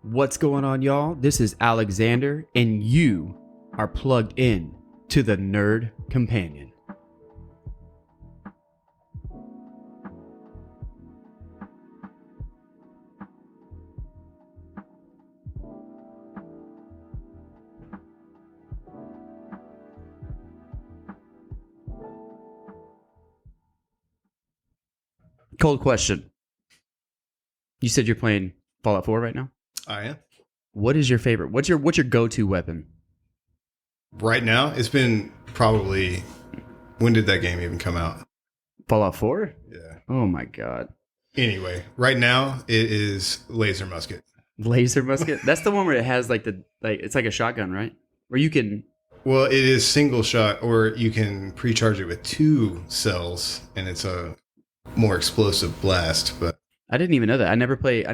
What's going on, y'all? This is Alexander, and you are plugged in to the Nerd Companion. Cold question. You said you're playing Fallout 4 right now? I am. What is your favorite? What's your go-to weapon? Right now, it's been probably... When did that game even come out? Fallout 4? Yeah. Oh my god. Anyway, right now, it is laser musket. Laser musket? That's the one where it has it's like a shotgun, right? Where you can... Well, it is single shot, or you can pre-charge it with 2 cells, and it's a more explosive blast, but... I didn't even know that. I never play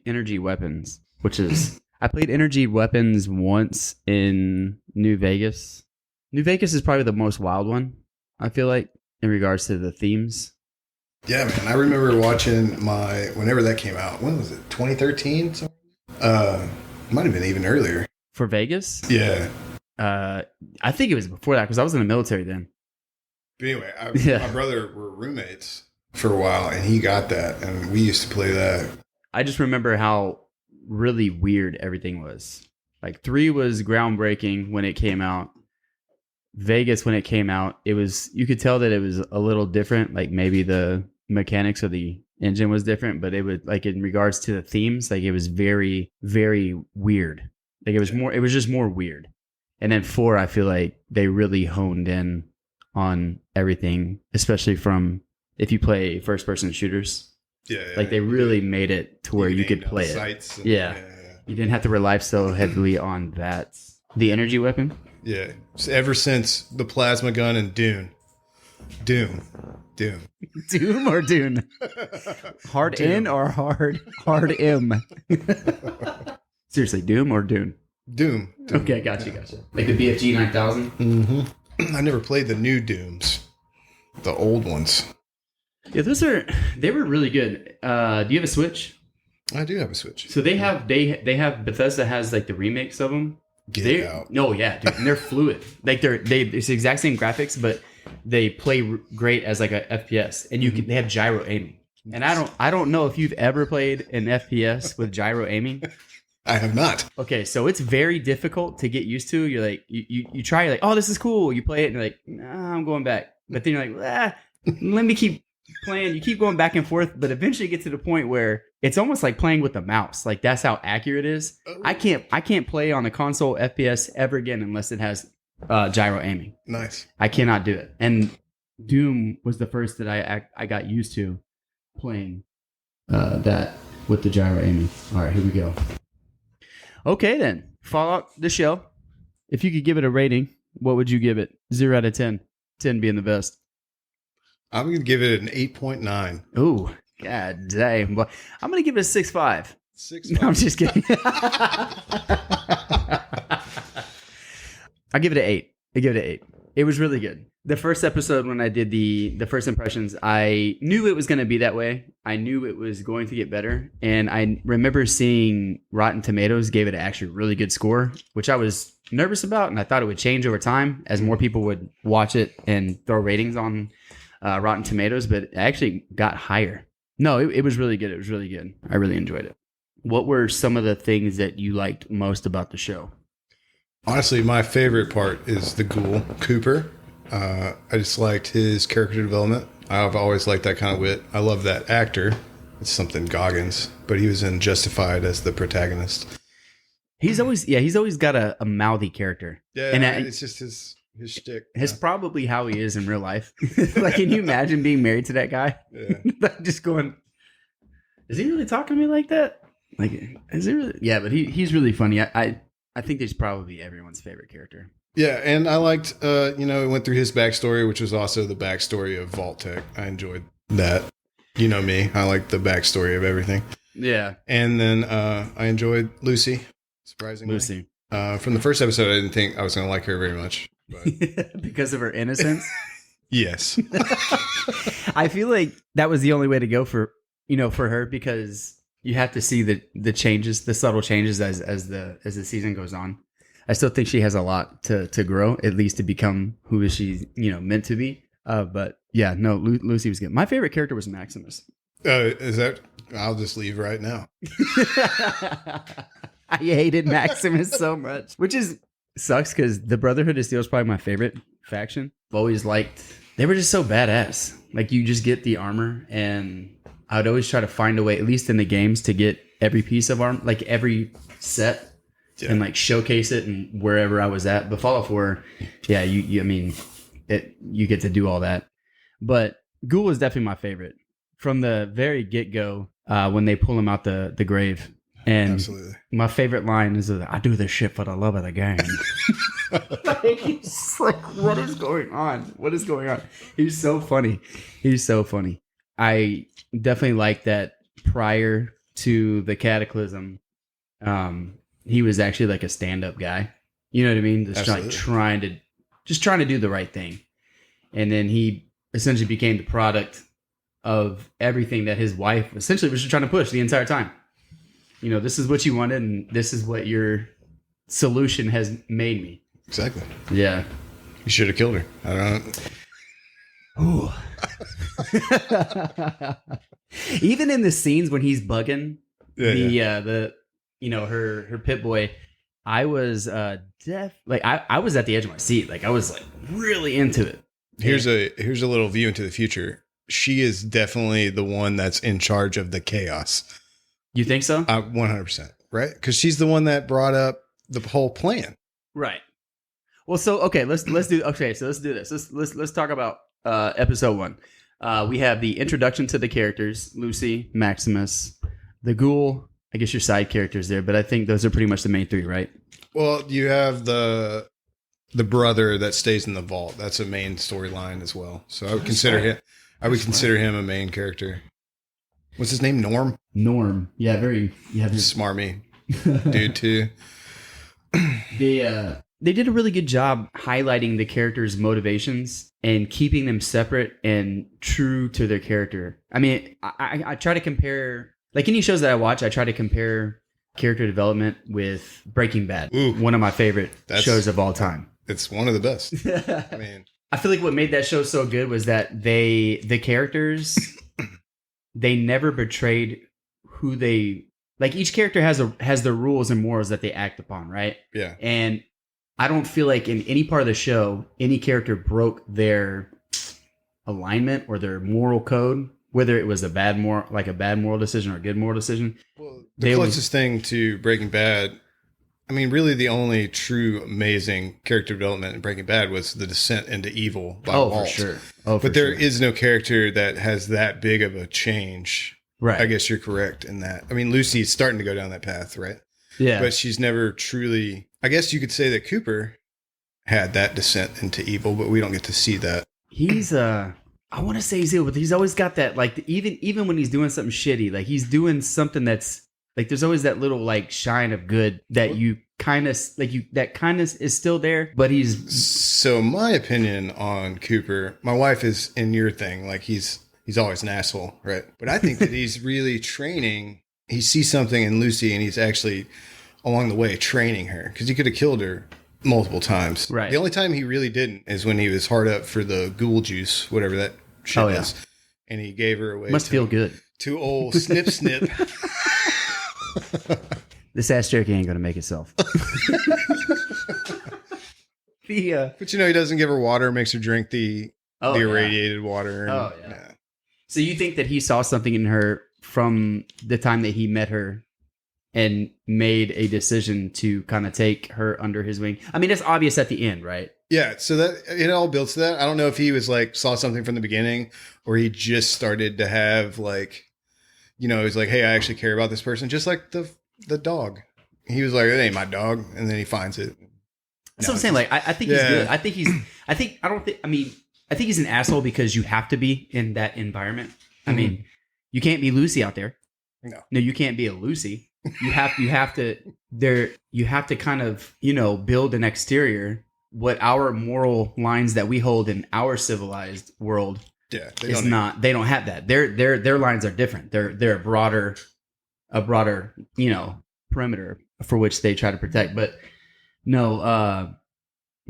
energy weapons, which is... I played energy weapons once in New Vegas. New Vegas is probably the most wild one, I feel like, in regards to the themes. Yeah, man. I remember watching whenever that came out. When was it? 2013? Might have been even earlier. For Vegas? Yeah. I think it was before that because I was in the military then. But anyway, my brother were roommates for a while, and he got that, and we used to play that. I just remember how really weird everything was. Like 3 was groundbreaking when it came out. Vegas, when it came out, you could tell that it was a little different. Like maybe the mechanics of the engine was different, but it would, like, in regards to the themes, like it was very, very weird. Like it was just more weird. And then 4, I feel like they really honed in on everything, especially from if you play first person shooters. Yeah. Like they really made it to where you could play it. Yeah. You didn't have to rely so heavily on that. The energy weapon? Yeah. So ever since the plasma gun and Dune. Doom or Dune? Hard Doom. N or hard M? Seriously, Doom or Dune? Doom. Okay, gotcha. Like the BFG 9000? Mm-hmm. I never played the new Dooms. The old ones. Yeah, they were really good. Do you have a Switch? I do have a Switch. So they have Bethesda has like the remakes of them. Get out. No, yeah, dude, and they're fluid. Like it's the exact same graphics, but they play great as like a FPS, and they have gyro aiming. And I don't know if you've ever played an FPS with gyro aiming. I have not. Okay, so it's very difficult to get used to. You're like you try, you're like, oh, this is cool. You play it and you're like, nah, I'm going back. But then you're like, let me keep playing. You keep going back and forth, but eventually you get to the point where it's almost like playing with the mouse. Like that's how accurate it is. Oh. I can't play on a console FPS ever again unless it has gyro aiming. Nice. I cannot do it. And Doom was the first that I got used to playing that with the gyro aiming. All right, here we go. Okay, then. Fallout, the show. If you could give it a rating, what would you give it? 0 out of 10. 10 being the best. I'm going to give it an 8.9. Ooh, god damn. Well, I'm going to give it a 6.5. 6.5. No, I'm just kidding. I'll give it an 8. I give it an 8. It was really good. The first episode, when I did the first impressions, I knew it was going to be that way. I knew it was going to get better. And I remember seeing Rotten Tomatoes gave it actually a really good score, which I was nervous about. And I thought it would change over time as more people would watch it and throw ratings on Rotten Tomatoes. But it actually got higher. No, it was really good. It was really good. I really enjoyed it. What were some of the things that you liked most about the show? Honestly, my favorite part is the ghoul, Cooper. I just liked his character development. I've always liked that kind of wit. I love that actor. It's something Goggins, but he was in Justified as the protagonist. He's always got a mouthy character. Yeah, and it's just his shtick. It's probably how he is in real life. Like, can you imagine being married to that guy? Yeah. Just going, is he really talking to me like that? Like, is he really? Yeah, but he's really funny. I think he's probably everyone's favorite character. Yeah, and I liked, it went through his backstory, which was also the backstory of Vault-Tec. I enjoyed that. You know me. I like the backstory of everything. Yeah. And then I enjoyed Lucy, surprisingly. Lucy. From the first episode, I didn't think I was going to like her very much. But. Because of her innocence? Yes. I feel like that was the only way to go for her, because You have to see the changes, the subtle changes as the season goes on. I still think she has a lot to grow, at least to become who is she, meant to be. But yeah, no, Lucy was good. My favorite character was Maximus. Is that? I'll just leave right now. I hated Maximus so much, which sucks because the Brotherhood of Steel is probably my favorite faction. I've always liked, they were just so badass. Like you just get the armor, and I would always try to find a way, at least in the games, to get every piece of armor, like every set. Yeah. And like showcase it and wherever I was at. But Fallout 4, yeah, you get to do all that. But Ghoul was definitely my favorite from the very get go when they pull him out the grave. And absolutely. My favorite line is, "I do this shit for the love of the game." He's like, what is going on? What is going on? He's so funny. I definitely like that prior to the Cataclysm. He was actually like a stand-up guy. You know what I mean? Just like trying to do the right thing. And then he essentially became the product of everything that his wife essentially was just trying to push the entire time. This is what you wanted, and this is what your solution has made me. Exactly. Yeah. You should have killed her. I don't know. Even in the scenes when he's bugging her pit boy, I was I was at the edge of my seat. Like I was like really into it. Here's a little view into the future. She is definitely the one that's in charge of the chaos. You think so? 100%. Right? Because she's the one that brought up the whole plan. Right. Well, so okay, let's do this. Let's talk about episode 1. We have the introduction to the characters: Lucy, Maximus, the Ghoul. I guess your side characters there, but I think those are pretty much the main 3, right? Well, you have the brother that stays in the vault. That's a main storyline as well. So I would consider him a main character. What's his name? Norm? Norm. Yeah, very smarmy dude too. They did a really good job highlighting the characters' motivations and keeping them separate and true to their character. I mean, I try to compare, like any shows that I watch, I try to compare character development with Breaking Bad. Ooh, one of my favorite shows of all time. It's one of the best. I mean, I feel like what made that show so good was that the characters, they never betrayed who they, like each character has their rules and morals that they act upon, right? Yeah. And I don't feel like in any part of the show, any character broke their alignment or their moral code, whether it was a bad moral decision or a good moral decision. Well, the closest thing to Breaking Bad, I mean, really the only true amazing character development in Breaking Bad was the descent into evil by Walt. For sure. But there is no character that has that big of a change. Right. I guess you're correct in that. I mean, Lucy's starting to go down that path, right? Yeah. But she's never truly, I guess you could say that Cooper had that descent into evil, but we don't get to see that. He's I want to say he's evil, but he's always got that, like, even when he's doing something shitty, like he's doing something that's like, there's always that little like shine of good that you kind of like, that kind of is still there, but he's. So my opinion on Cooper, my wife is in your thing, like he's always an asshole, right? But I think that he's really training. He sees something in Lucy and he's actually along the way training her, because he could have killed her multiple times. Right. The only time he really didn't is when he was hard up for the ghoul juice, whatever that shit was. And he gave her away. Must feel good. To old Snip Snip. This ass jerky ain't gonna make itself. But he doesn't give her water, makes her drink the irradiated water. And, yeah. So you think that he saw something in her from the time that he met her and made a decision to kind of take her under his wing? I mean, it's obvious at the end, right? Yeah. So that it all builds to that. I don't know if he was like, saw something from the beginning, or he just started to have like, he's like, hey, I actually care about this person. Just like the dog. He was like, it ain't my dog. And then he finds it. That's what I'm saying. Like, I think he's good. I think he's an asshole because you have to be in that environment. I mean, you can't be Lucy out there. No, you can't be a Lucy. You have to kind of, build an exterior. What our moral lines that we hold in our civilized world they don't have that. Their lines are different. They're a broader a broader, perimeter for which they try to protect. But no,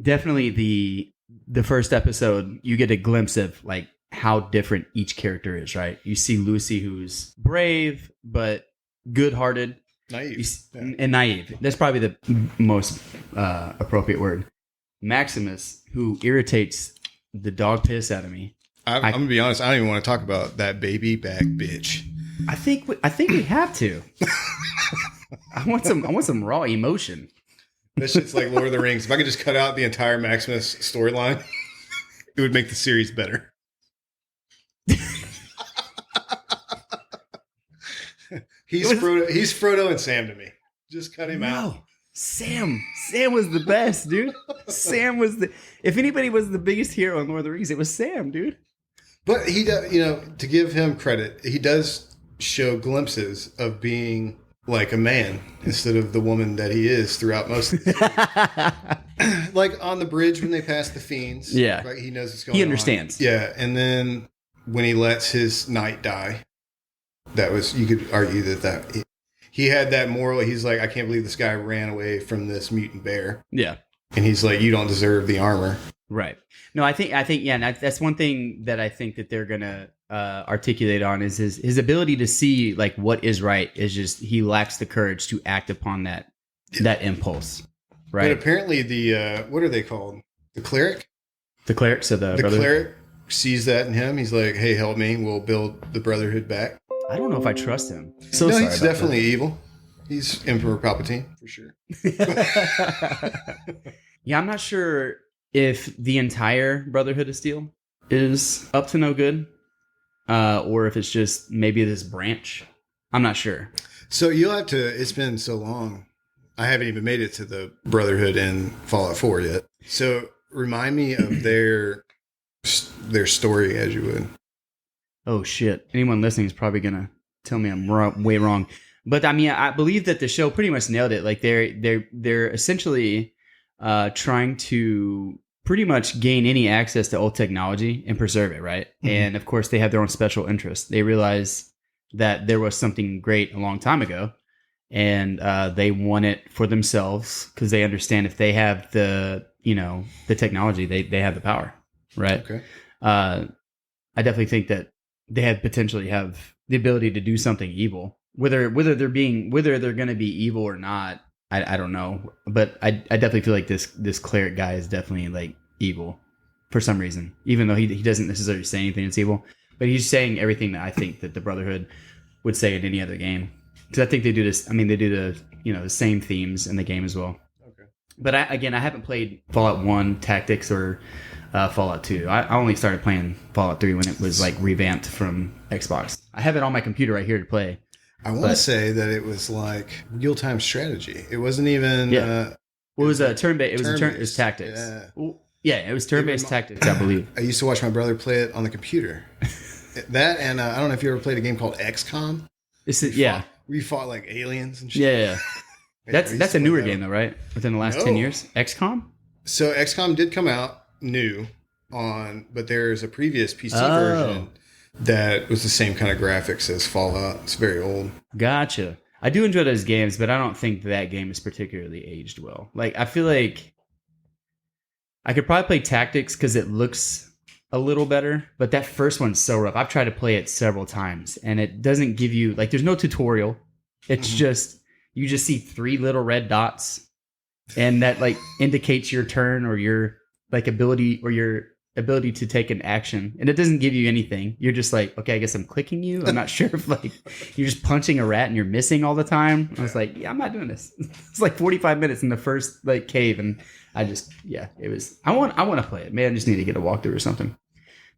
definitely the first episode, you get a glimpse of like how different each character is, right? You see Lucy, who's brave but good-hearted, Naive. and naive. That's probably the most appropriate word. Maximus, who irritates the dog piss out of me. I'm gonna be honest. I don't even want to talk about that baby back bitch. I think we have to. I want some raw emotion. That shit's like Lord of the Rings. If I could just cut out the entire Maximus storyline, it would make the series better. He's Frodo and Sam to me. Just cut him out. Sam was the best, dude. Sam was if anybody was the biggest hero in Lord of the Rings, it was Sam, dude. But he does, to give him credit, he does show glimpses of being like a man instead of the woman that he is throughout most of the like on the bridge when they pass the fiends. Yeah. Right? He knows what's going on. He understands. Yeah. And then when he lets his knight die, you could argue that he had that moral. He's like, I can't believe this guy ran away from this mutant bear. Yeah. And he's like, you don't deserve the armor. Right. No, I think, yeah, that's one thing that I think that they're going to articulate on is his ability to see like what is right is just, he lacks the courage to act upon that impulse. Right. But apparently what are they called? The cleric? The clerics of the cleric sees that in him. He's like, hey, help me. We'll build the Brotherhood back. I don't know if I trust him. No, he's definitely evil. He's Emperor Palpatine for sure. Yeah, I'm not sure if the entire Brotherhood of Steel is up to no good, or if it's just maybe this branch. I'm not sure. So you'll have to. It's been so long. I haven't even made it to the Brotherhood in Fallout 4 yet. So remind me of their story as you would. Oh shit! Anyone listening is probably gonna tell me I'm way wrong. But I mean, I believe that the show pretty much nailed it. Like they're essentially trying to pretty much gain any access to old technology and preserve it, right? Mm-hmm. And of course, they have their own special interests. They realize that there was something great a long time ago, and they want it for themselves because they understand if they have the technology, they have the power, right? Okay. I definitely think that they potentially have the ability to do something evil. Whether they're going to be evil or not, I don't know. But I definitely feel like this cleric guy is definitely like evil for some reason, even though he doesn't necessarily say anything that's evil. But he's saying everything that I think that the Brotherhood would say in any other game. Because I think they do this. I mean, they do the same themes in the game as well. Okay. But I haven't played Fallout 1 Tactics or Fallout 2. I only started playing Fallout 3 when it was like revamped from Xbox. I have it on my computer right here to play. I want to say that it was like real-time strategy. It wasn't even. Yeah. It was a turn-based. It was tactics. Yeah, it was turn-based tactics, I believe. I used to watch my brother play it on the computer. That and I don't know if you ever played a game called XCOM. We fought like aliens and shit. Yeah. That's a newer game though, right? Within the last 10 years, XCOM. So XCOM did come out new but there's a previous PC version that was the same kind of graphics as Fallout. It's very old. Gotcha. I do enjoy those games, but I don't think that game is particularly aged well. Like, I feel like I could probably play Tactics because it looks a little better, but that first one's so rough. I've tried to play it several times, and it doesn't give you, like, there's no tutorial. It's just, you just see 3 little red dots, and that, like, indicates your turn or your, like, ability or your ability to take an action, and it doesn't give you anything. You're just like, okay, I guess I'm clicking you. I'm not sure if like you're just punching a rat and you're missing all the time. I was like, yeah, I'm not doing this. It's like 45 minutes in the first like cave, and it was. I want to play it. Man, I just need to get a walkthrough or something.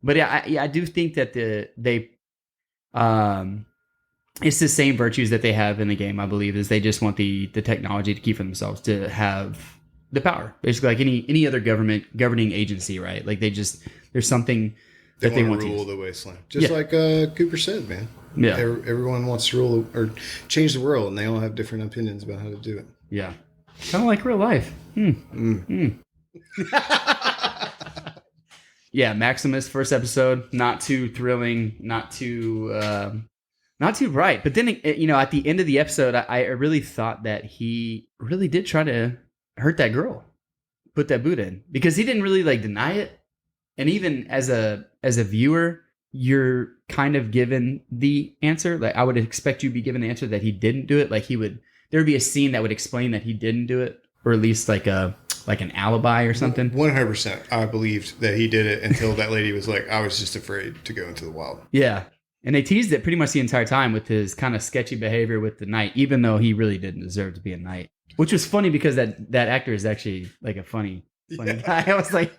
But I do think that it's the same virtues that they have in the game. I believe is they just want the technology to keep for themselves, to have the power, basically, like any other governing agency, right? Like there's something that they want to rule the wasteland, just like Cooper said, man. Yeah, everyone wants to rule or change the world, and they all have different opinions about how to do it. Yeah, kind of like real life. Yeah, Maximus first episode, not too thrilling, not too Not too bright. But then, at the end of the episode, I really thought that he really did try to hurt that girl, put that boot in, because he didn't really like deny it. And even as a viewer, you're kind of given the answer. Like I would expect you to be given the answer that he didn't do it. Like there would be a scene that would explain that he didn't do it, or at least like an alibi or something. 100%. I believed that he did it until that lady was like, I was just afraid to go into the wild. Yeah. And they teased it pretty much the entire time with his kind of sketchy behavior with the knight, even though he really didn't deserve to be a knight. Which was funny because that actor is actually like a funny guy. I was like,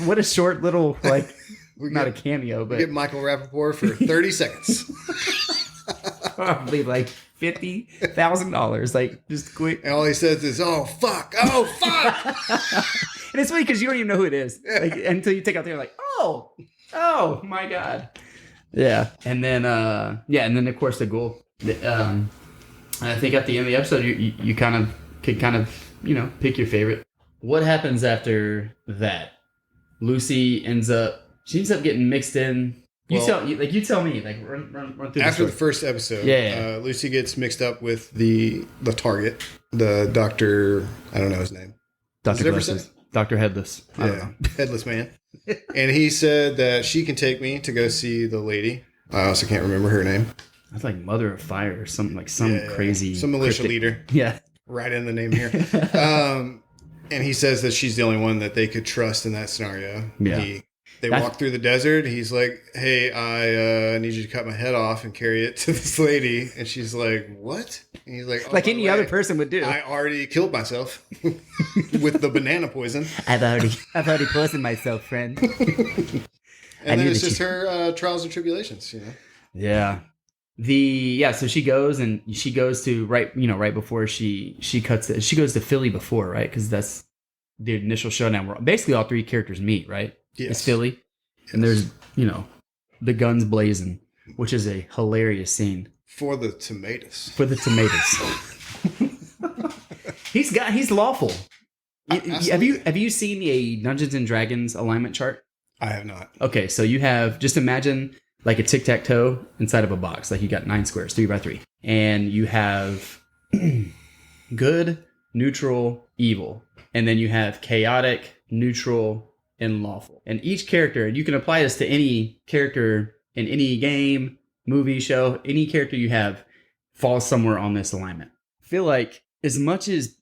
what a short little, like, not a cameo, but... We get Michael Rappaport for 30 seconds. Probably like $50,000. Like, just quick. And all he says is, oh, fuck. Oh, fuck. And it's funny because you don't even know who it is. Like, until you take out there, like, oh, my God. Yeah. And then, of course, the ghoul. I think at the end of the episode, you could pick your favorite. What happens after that? Lucy ends up getting mixed in. You tell me. Like run through. After the first episode, Lucy gets mixed up with the target, the doctor. I don't know his name. Dr. Headless. I don't know. Headless man. And he said that she can take me to go see the lady. I also can't remember her name. That's like Mother of Fire or something, like crazy... Some militia leader. Yeah. Right in the name here. And he says that she's the only one that they could trust in that scenario. Yeah. They walk through the desert. He's like, hey, I need you to cut my head off and carry it to this lady. And she's like, what? And he's like, like any other person would do. I already killed myself with the banana poison. I've already poisoned myself, friend. And then it's just her trials and tribulations, Yeah. So she goes to right before she cuts it. She goes to Philly before, right? Because that's the initial showdown where basically all three characters meet, right? Yes. It's Philly. Yes. And there's, the guns blazing, which is a hilarious scene. For the tomatoes. He's lawful. Have you seen the Dungeons and Dragons alignment chart? I have not. Okay, so you have, just imagine like a tic-tac-toe inside of a box. Like you got 9 squares, 3 by 3. And you have good, neutral, evil. And then you have chaotic, neutral, and lawful. And each character, and you can apply this to any character in any game, movie, show, any character you have falls somewhere on this alignment. I feel like as much as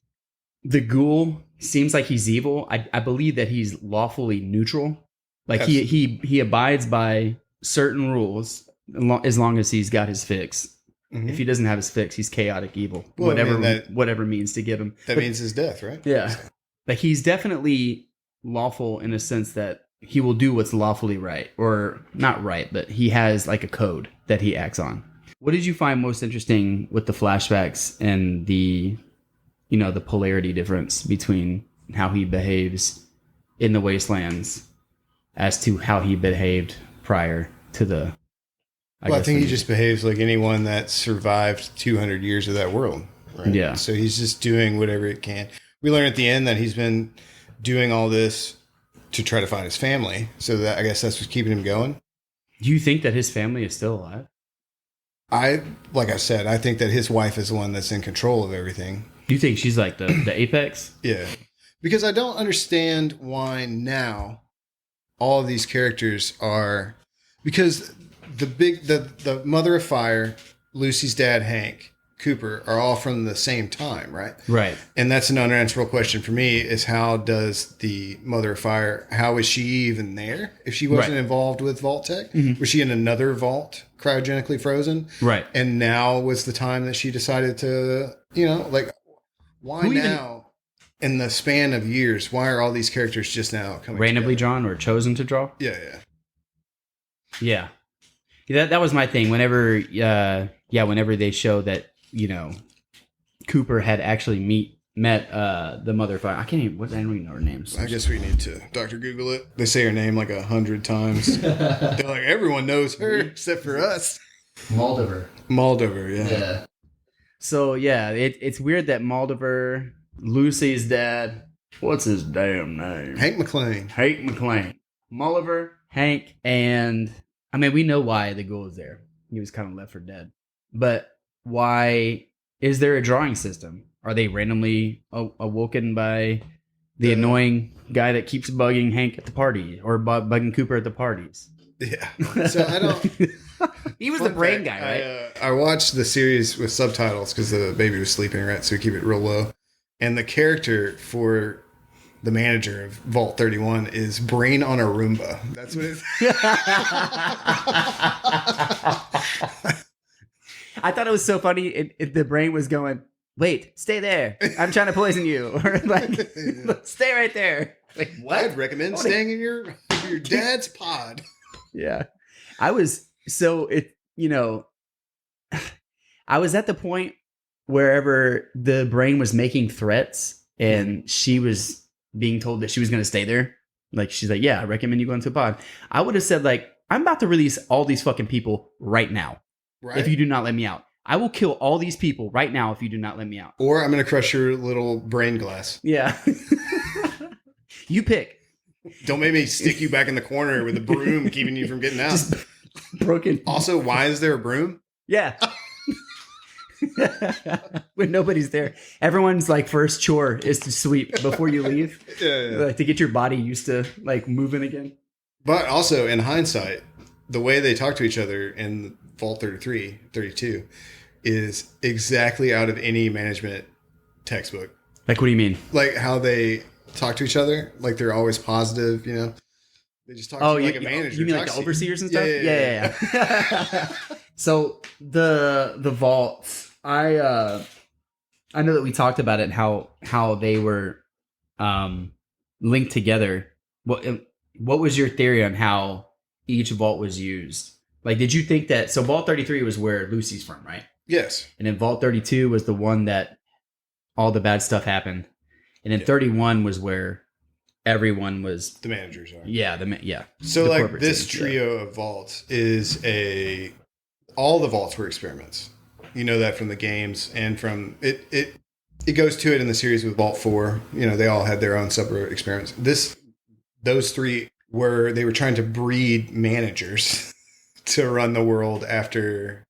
the ghoul seems like he's evil, I believe that he's lawfully neutral. Like he abides by certain rules as long as he's got his fix. Mm-hmm. If he doesn't have his fix, he's chaotic evil. Well, whatever means to give him. That means his death, right? Yeah. Like he's definitely lawful in a sense that he will do what's lawfully right, or not right, but he has like a code that he acts on. What did you find most interesting with the flashbacks and the polarity difference between how he behaves in the wastelands as to how he behaved prior to the... I think he just behaves like anyone that survived 200 years of that world. Right? Yeah. So he's just doing whatever it can. We learn at the end that he's been doing all this to try to find his family. So that I guess that's what's keeping him going. Do you think that his family is still alive? Like I said, I think that his wife is the one that's in control of everything. Do you think she's like the apex? Yeah. Because I don't understand why now all of these characters are... Because the Mother of Fire, Lucy's dad, Hank, Cooper, are all from the same time, right? Right. And that's an unanswerable question for me, is how does the Mother of Fire, how is she even there? If she wasn't involved with Vault Tech, was she in another vault, cryogenically frozen? Right. And now was the time that she decided to, why now? In the span of years, why are all these characters just now coming randomly together? Drawn or chosen to draw? Yeah. That was my thing. Whenever they show that, Cooper had actually met the Mother of Fire. I don't even know her name. I guess we need to Dr. Google it. They say her name like 100 times. They're like, everyone knows her except for us. Moldover, yeah. So it's weird that Moldover, Lucy's dad, what's his damn name? Hank McClane. Moldover, Hank, and I mean, we know why the ghoul is there. he was kind of left for dead. But why is there a drawing system? Are they randomly awoken by the annoying guy that keeps bugging Hank at the party or bugging Cooper at the parties? Yeah. So I don't. He was the brain guy, right? I watched the series with subtitles because the baby was sleeping, right? So we keep it real low. And the character for the manager of Vault 31 is Brain on a Roomba. That's what it is. I thought it was so funny. The brain was going, wait, stay there. I'm trying to poison you. Or like, stay right there. Like, what? I'd recommend staying in your dad's pod. Yeah. I was I was at the point wherever the brain was making threats and she was being told that she was going to stay there. Like, she's like, yeah, I recommend you go into a pod. I would have said, like, I'm about to release all these fucking people right now. Right. If you do not let me out. I will kill all these people right now if you do not let me out. Or I'm going to crush your little brain glass. Yeah. You pick. Don't make me stick you back in the corner with a broom keeping you from getting out. Just broken. Also, why is there a broom? Yeah. When nobody's there. Everyone's like first chore is to sweep before you leave. Yeah. Like to get your body used to like moving again. But also in hindsight, the way they talk to each other in Vault 33, 32 is exactly out of any management textbook. Like, what do you mean? Like how they talk to each other. Like they're always positive, you know? They just talk to you like a manager. You mean like the overseers and stuff? Yeah. So the vaults, I know that we talked about it and how they were linked together. What was your theory on how each vault was used? Like, did you think that... So Vault 33 was where Lucy's from, right? Yes. And then Vault 32 was the one that all the bad stuff happened. And then 31 was where everyone was... The managers are. Yeah. So like this trio of vaults is all the vaults were experiments. You know that from the games and from... It goes to it in the series with Vault 4. You know, they all had their own separate experiments. Those three they were trying to breed managers to run the world after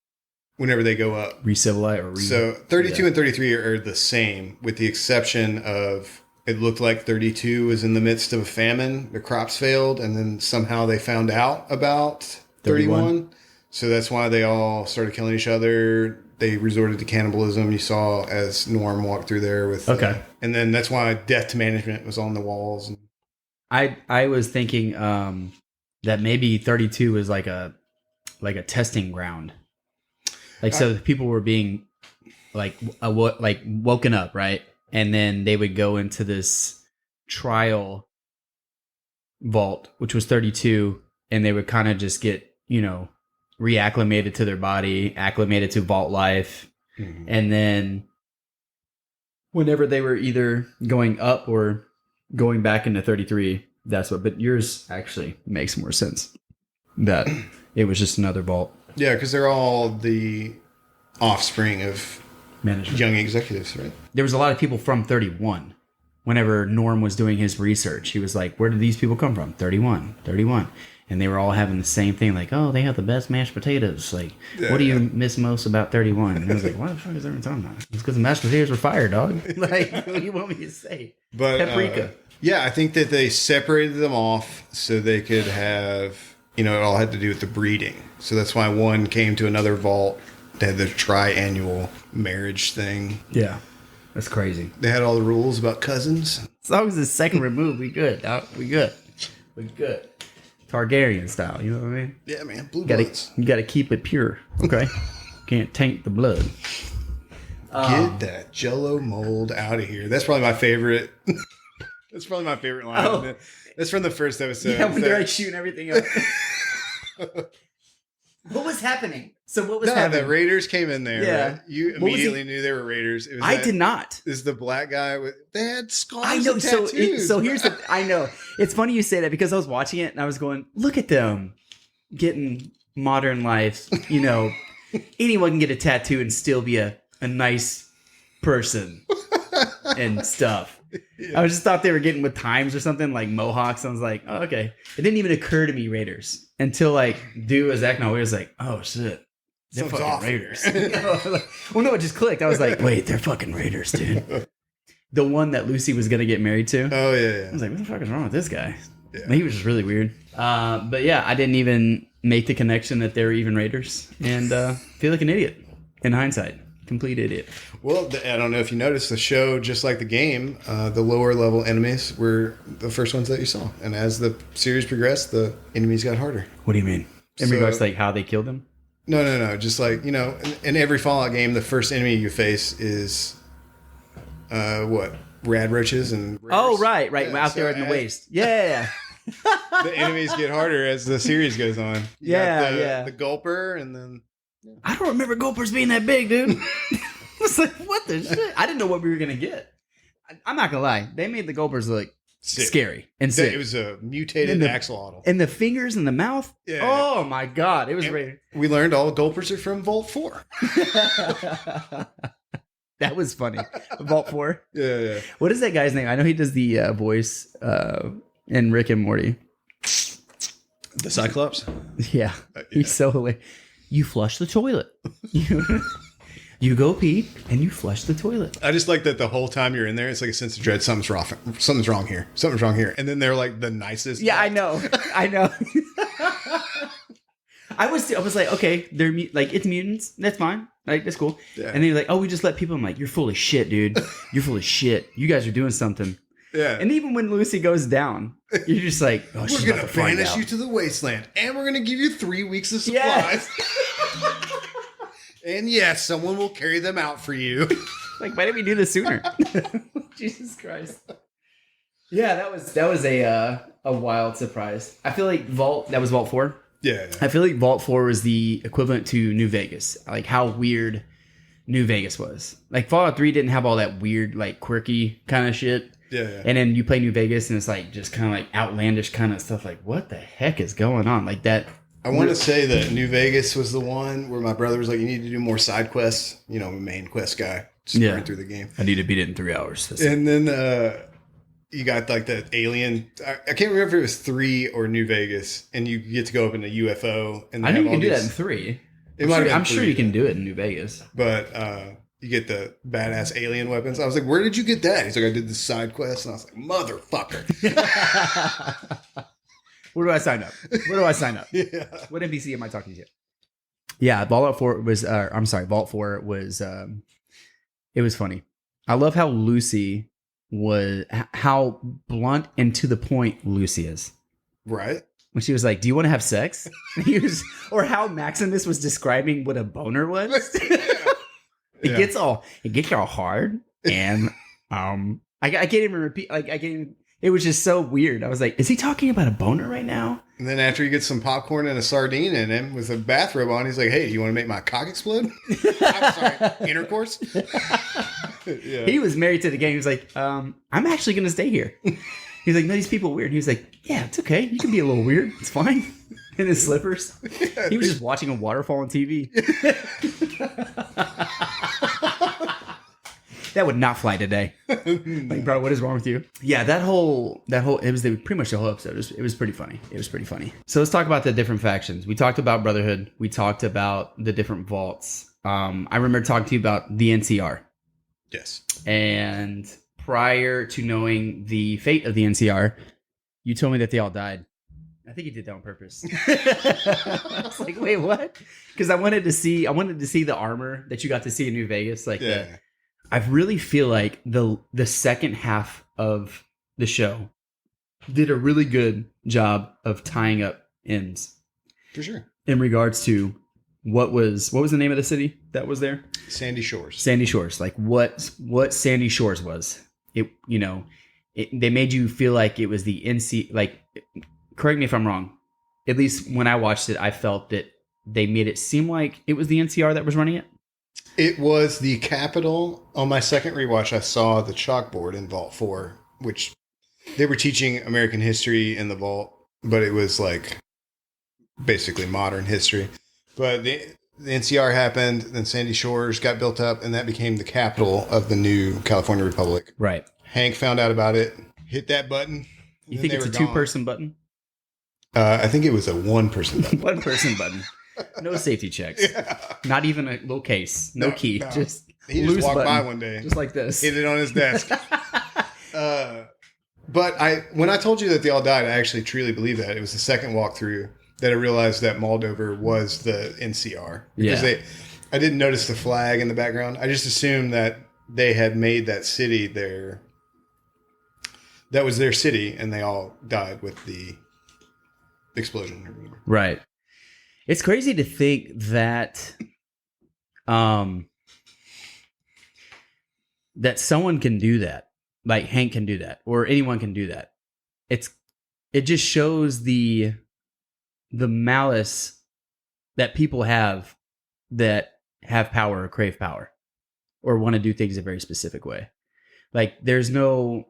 whenever they go up. So 32 and 33 are the same, with the exception of it looked like 32 was in the midst of a famine. The crops failed, and then somehow they found out about 31. So that's why they all started killing each other. They resorted to cannibalism. You saw as Norm walked through there with... and then that's why death to management was on the walls. I was thinking that maybe 32 was like a testing ground. Like, so people were being like woken up, right? And then they would go into this trial vault, which was 32, and they would kind of just get, reacclimated to their body, acclimated to vault life. Mm-hmm. And then whenever they were either going up or going back into 33, but yours actually makes more sense that it was just another vault. Yeah, because they're all the offspring of management, young executives, right? There was a lot of people from 31. Whenever Norm was doing his research, he was like, where did these people come from? 31. And they were all having the same thing, like, oh, they have the best mashed potatoes. Like, what do you miss most about 31? And I was like, what the fuck is everyone talking about? It's because the mashed potatoes were fire, dog. Like, what do you want me to say? But, paprika. Yeah, I think that they separated them off so they could have, it all had to do with the breeding. So that's why one came to another vault. They had the triannual marriage thing. Yeah, that's crazy. They had all the rules about cousins. As long as it's second remove, we good, dog. We good. Targaryen style, you know what I mean? Yeah, man. Blue bloods. You gotta keep it pure, okay? Can't taint the blood. Get that Jell-O mold out of here. That's probably my favorite. That's probably my favorite line. Oh. That's from the first episode. Yeah, when they're like shooting everything up. What was happening? So what was happening? The Raiders came in there. Yeah. Right? You immediately knew they were Raiders. I did not. Is the black guy they had scars. I know. And tattoos. So here's I know. It's funny you say that because I was watching it and I was going, look at them getting modern life. Anyone can get a tattoo and still be a nice person and stuff. Yeah. I just thought they were getting with times or something like mohawks. I was like, oh, okay. It didn't even occur to me Raiders until like dude was acting all weird. I was like, oh shit. they're Something's fucking off Raiders. here. Well, no, it just clicked. I was like, wait, they're fucking Raiders, dude. The one that Lucy was gonna get married to. Oh yeah. I was like, what the fuck is wrong with this guy? Yeah. He was just really weird. But yeah, I didn't even make the connection that they were even Raiders, and feel like an idiot in hindsight. Complete idiot. Well, I don't know if you noticed the show, just like the game, the lower level enemies were the first ones that you saw. And as the series progressed, the enemies got harder. What do you mean? In regards to like how they killed him? No. Just like, in every Fallout game, the first enemy you face is, rad roaches and raiders. Oh, right. Yeah, out there in the waste. Yeah. The enemies get harder as the series goes on. You got the gulper, and then... I don't remember Gulpers being that big, dude. I was like, what the shit? I didn't know what we were going to get. I'm not going to lie. They made the Gulpers look scary and sick. It was a mutated axolotl. And the fingers in the mouth? Yeah. Oh, my God. It was ready. We learned all Gulpers are from Vault 4. That was funny. Vault 4? Yeah. What is that guy's name? I know he does the voice in Rick and Morty. The Cyclops? Yeah. He's so hilarious. You flush the toilet. You go pee and you flush the toilet. I just like that the whole time you're in there, it's like a sense of dread. Something's wrong here. Something's wrong here. And then they're like the nicest. Yeah, I know. I was like, okay, they're it's mutants. That's fine. Like, that's cool. Yeah. And they're like, oh, we just let people. I'm like, you're full of shit, dude. You're full of shit. You guys are doing something. Yeah. And even when Lucy goes down, you're just like, oh, we're going to banish you to the wasteland, and we're going to give you 3 weeks of supplies. Yes. And yes, someone will carry them out for you. Like, why didn't we do this sooner? Jesus Christ. Yeah, that was a wild surprise. I feel like that was Vault 4. Yeah. I feel like Vault 4 was the equivalent to New Vegas. Like how weird New Vegas was. Like Fallout 3 didn't have all that weird, like quirky kind of shit. Yeah. And then you play New Vegas and it's like just kind of like outlandish kind of stuff. Like, what the heck is going on? Like that. I want to say that New Vegas was the one where my brother was like, you need to do more side quests. Main quest guy. Just running through the game. I need to beat it in 3 hours. And then you got like the alien. I can't remember if it was 3 or New Vegas. And you get to go up in a UFO. And I know you can do that in 3. I'm sure you can do it in New Vegas. But you get the badass alien weapons. I was like, where did you get that? He's like, I did this side quest. And I was like, motherfucker. Where do I sign up? Yeah. What NPC am I talking to? Yeah, Vault 4 was, Vault 4 was, it was funny. I love how Lucy how blunt and to the point Lucy is. Right. When she was like, do you want to have sex? Or how Maximus was describing what a boner was. It gets all hard, and I can't even repeat. It was just so weird. I was like, is he talking about a boner right now? And then after you get some popcorn and a sardine in him with a bathrobe on, he's like, hey, you want to make my cock explode? I'm sorry, intercourse? Yeah. He was married to the gang. He was like, I'm actually going to stay here. He's like, no, these people are weird. He was like, yeah, it's okay. You can be a little weird. It's fine. In his slippers. Yeah, he was just watching a waterfall on TV. That would not fly today. Like, bro, what is wrong with you? Yeah, that whole it was pretty much the whole episode. It was pretty funny. So let's talk about the different factions. We talked about Brotherhood. We talked about the different vaults. I remember talking to you about the NCR. Yes. And prior to knowing the fate of the NCR, you told me that they all died. I think you did that on purpose. I was like, wait, what? Because I wanted to see the armor that you got to see in New Vegas. I really feel like the second half of the show did a really good job of tying up ends. For sure. In regards to what was the name of the city that was there? Sandy Shores. Sandy Shores. Like what Sandy Shores was. They made you feel like it was the NC. Like, correct me if I'm wrong. At least when I watched it, I felt that they made it seem like it was the NCR that was running it. It was the Capitol. On my second rewatch, I saw the chalkboard in Vault 4, which they were teaching American history in the Vault, but it was like basically modern history. But the NCR happened, then Sandy Shores got built up, and that became the capital of the new California Republic. Right. Hank found out about it, hit that button. You think it's a 2-person button? I think it was a 1-person button. 1-person button. No safety checks. Yeah. Not even a little case. No key. No. Just He loose just walked button, by one day, just like this. hit it on his desk. But when I told you that they all died, I actually truly believe that. It was the second walkthrough that I realized that Moldover was the NCR. Because I didn't notice the flag in the background. I just assumed that they had made that city their... That was their city, and they all died with the explosion. Right. It's crazy to think that that someone can do that. Like Hank can do that, or anyone can do that. It just shows the malice that people have that have power or crave power or want to do things a very specific way. Like there's no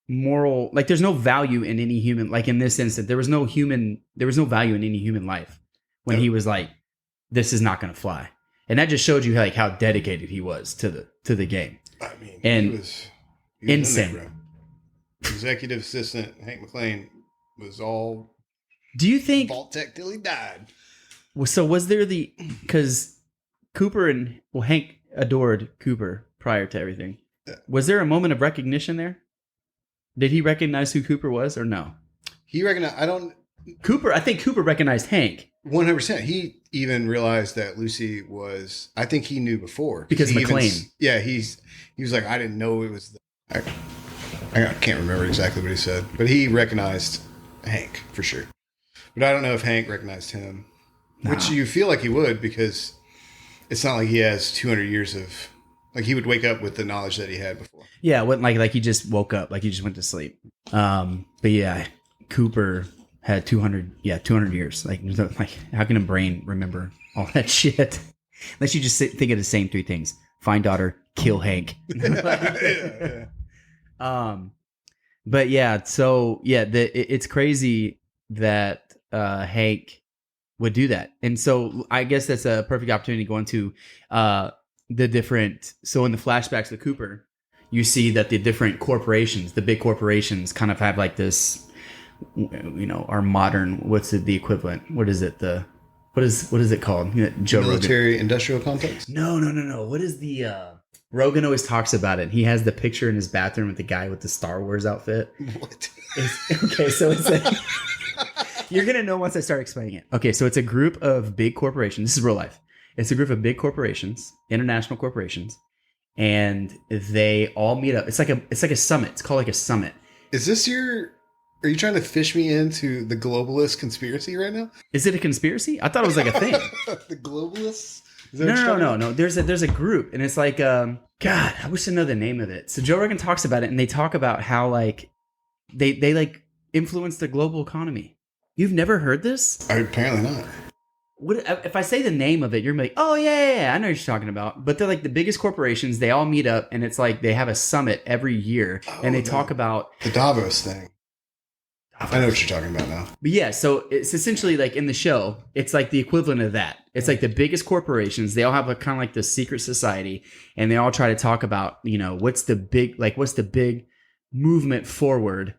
moral, like there's no value in any human, like in this instance, there was no value in any human life when he was like, this is not going to fly. And that just showed you like how dedicated he was to the game. I mean, and he was insane. In there, bro. Executive assistant Hank McClain was all... Do you think Vault Tech till he died? So was there because Cooper and Hank adored Cooper prior to everything. Was there a moment of recognition there? Did he recognize who Cooper was or no? He recognized... I think Cooper recognized Hank. 100%. He even realized that Lucy was... I think he knew before. Because McClain. He was like, I didn't know it was... I can't remember exactly what he said. But he recognized Hank, for sure. But I don't know if Hank recognized him. Nah. Which you feel like he would, because it's not like he has 200 years of... Like, he would wake up with the knowledge that he had before. Yeah, it wasn't like he just woke up. Like, he just went to sleep. But yeah, Cooper... had 200 years. Like, how can a brain remember all that shit? Unless you just think of the same three things: find daughter, kill Hank. But yeah, so yeah, it's crazy that Hank would do that, and so I guess that's a perfect opportunity to go into the different. So in the flashbacks of Cooper, you see that the different corporations, the big corporations, kind of have like this. Our modern, what's the equivalent? What is it? What is it called? Joe Military Rogan. Industrial complex? No. What is the Rogan always talks about it. He has the picture in his bathroom with the guy with the Star Wars outfit. What? Okay, so it's you're gonna know once I start explaining it. Okay, so it's a group of big corporations. This is real life. It's a group of big corporations, international corporations, and they all meet up. It's like a summit. It's called like a summit. Is this Are you trying to fish me into the globalist conspiracy right now? Is it a conspiracy? I thought it was like a thing. The globalists? No. There's a group, and it's like, God, I wish I know the name of it. So Joe Rogan talks about it, and they talk about how like they like influence the global economy. You've never heard this? Apparently not. What if I say the name of it? You're gonna be like, oh yeah, I know what you're talking about. But they're like the biggest corporations. They all meet up, and it's like they have a summit every year, and they talk about the Davos thing. I know what you're talking about now. But yeah, so it's essentially like in the show, it's like the equivalent of that. It's like the biggest corporations. They all have a kind of like the secret society, and they all try to talk about, what's the big movement forward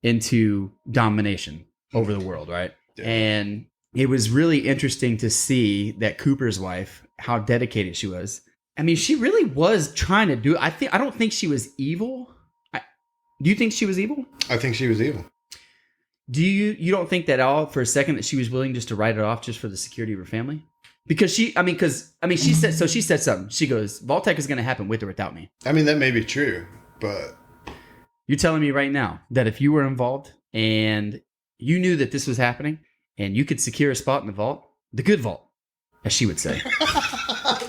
into domination over the world, right? Yeah. And it was really interesting to see that Cooper's wife, how dedicated she was. I mean, she really was trying to do. I don't think she was evil. Do you think she was evil? I think she was evil. Do you don't think that all for a second that she was willing just to write it off just for the security of her family? Because she said something. She goes, Vault-Tec is going to happen with or without me. I mean, that may be true, but you're telling me right now that if you were involved and you knew that this was happening and you could secure a spot in the vault, the good vault, as she would say,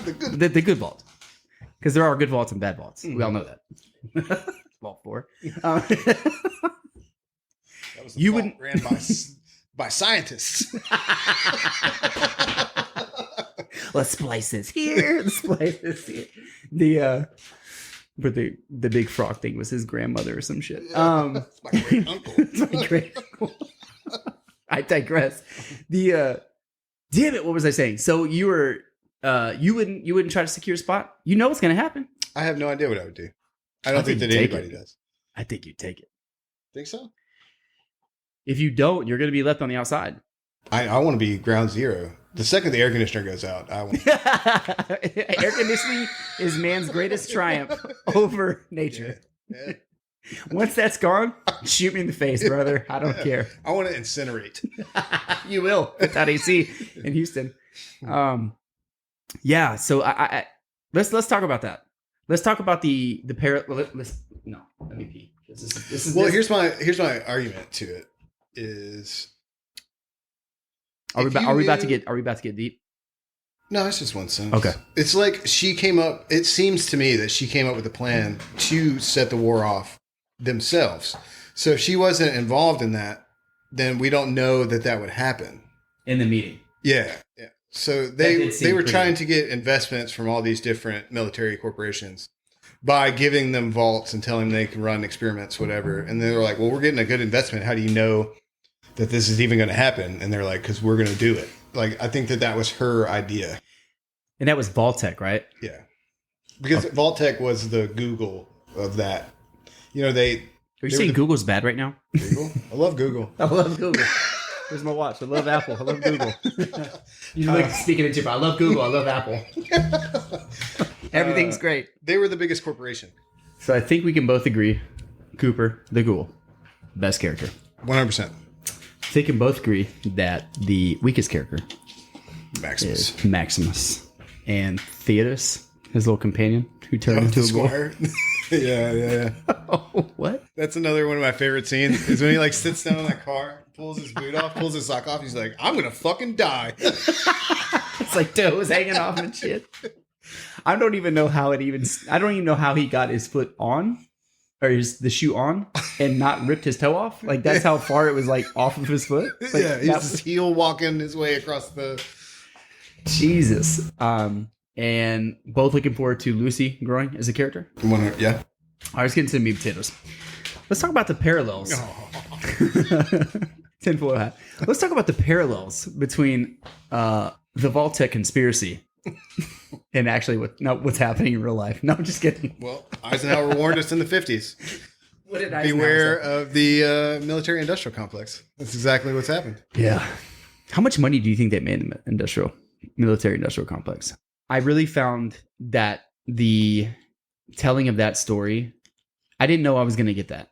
the good vault, because there are good vaults and bad vaults. We all know that. Vault 4. You wouldn't ran by scientists. Let's splice this here. Let's splice this here. But the big frog thing was his grandmother or some shit. It's my great uncle. It's my great uncle. I digress. Damn it, what was I saying? So you were you wouldn't try to secure a spot? You know what's gonna happen. I have no idea what I would do. I don't think that anybody does. I think you'd take it. Think so? If you don't, you're going to be left on the outside. I want to be ground zero. The second the air conditioner goes out, I want. Air conditioning is man's greatest triumph over nature. Yeah. Once that's gone, shoot me in the face, brother. I don't care. I want to incinerate. You will without AC in Houston. Yeah. So let's talk about that. Let's talk about the let me pee. Here's my argument to it is. Are we about to get deep? No, it's just one sentence. Okay. It's like it seems to me that she came up with a plan to set the war off themselves. So if she wasn't involved in that, then we don't know that would happen. In the meeting. Yeah. Yeah. So they were trying to get investments from all these different military corporations by giving them vaults and telling them they can run experiments, whatever. And they were like, well, we're getting a good investment. How do you know that this is even going to happen? And they're like, because we're going to do it. Like, I think that was her idea. And that was Vaultec, right? Yeah. Because Vaultec was the Google of that. You know, Are you saying Google's bad right now? Google? I love Google. I love Google. Here's my watch. I love Apple. I love Google. You like speaking into it, but I love Google. I love Apple. Everything's great. They were the biggest corporation. So I think we can both agree, Cooper, the Ghoul, best character. 100%. I think we can both agree that the weakest character Maximus. is Maximus. And Theodus, his little companion, who turned into a ghoul. Yeah. Oh, what? That's another one of my favorite scenes is when he like sits down in that car, pulls his boot off, pulls his sock off. He's like, I'm going to fucking die. It's like toes hanging off and shit. I don't even know how he got his foot on or the shoe on and not ripped his toe off. Like that's how far it was like off of his foot. Like, yeah. He's just heel walking his way across the. Jesus. And both looking forward to Lucy growing as a character. Yeah. All right, let's get into the meat potatoes. Let's talk about the parallels. Tinfoil hat. Let's talk about the parallels between the Vaultec conspiracy and actually what's happening in real life. No, I'm just kidding. Well, Eisenhower warned us in the 50s. What did Eisenhower Beware say? of the military-industrial complex. That's exactly what's happened. Yeah. How much money do you think they made in the military-industrial complex? I really found that the telling of that story, I didn't know I was going to get that.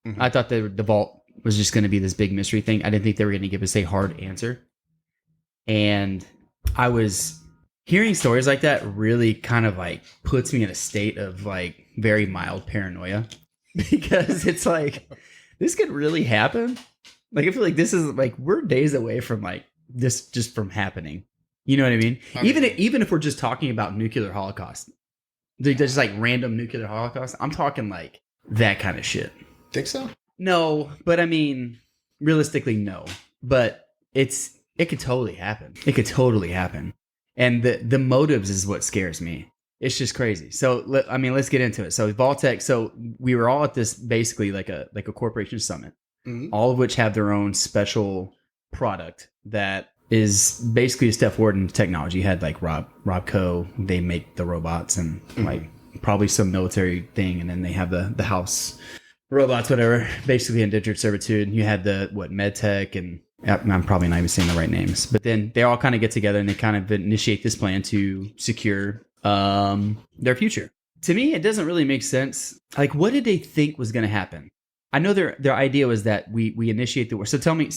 Mm-hmm. I thought the vault was just going to be this big mystery thing. I didn't think they were going to give us a hard answer. And I was hearing stories like that really kind of like puts me in a state of like very mild paranoia because it's like, this could really happen. Like, I feel like this is like, we're days away from like this just from happening. You know what I mean? Even if we're just talking about nuclear holocaust, just like random nuclear holocaust, I'm talking like that kind of shit. Think so? No, but I mean, realistically, no. But it could totally happen. It could totally happen. And the motives is what scares me. It's just crazy. So, let's get into it. So Vaultec, so we were all at this basically like a corporation summit, mm-hmm. all of which have their own special product that is basically a step forward in technology. You had like Robco, they make the robots and mm-hmm. like probably some military thing. And then they have the house robots, whatever, basically indentured servitude. You had MedTech and I'm probably not even saying the right names, but then they all kind of get together and they kind of initiate this plan to secure their future. To me, it doesn't really make sense. Like, what did they think was going to happen? I know their idea was that we initiate the war. So tell me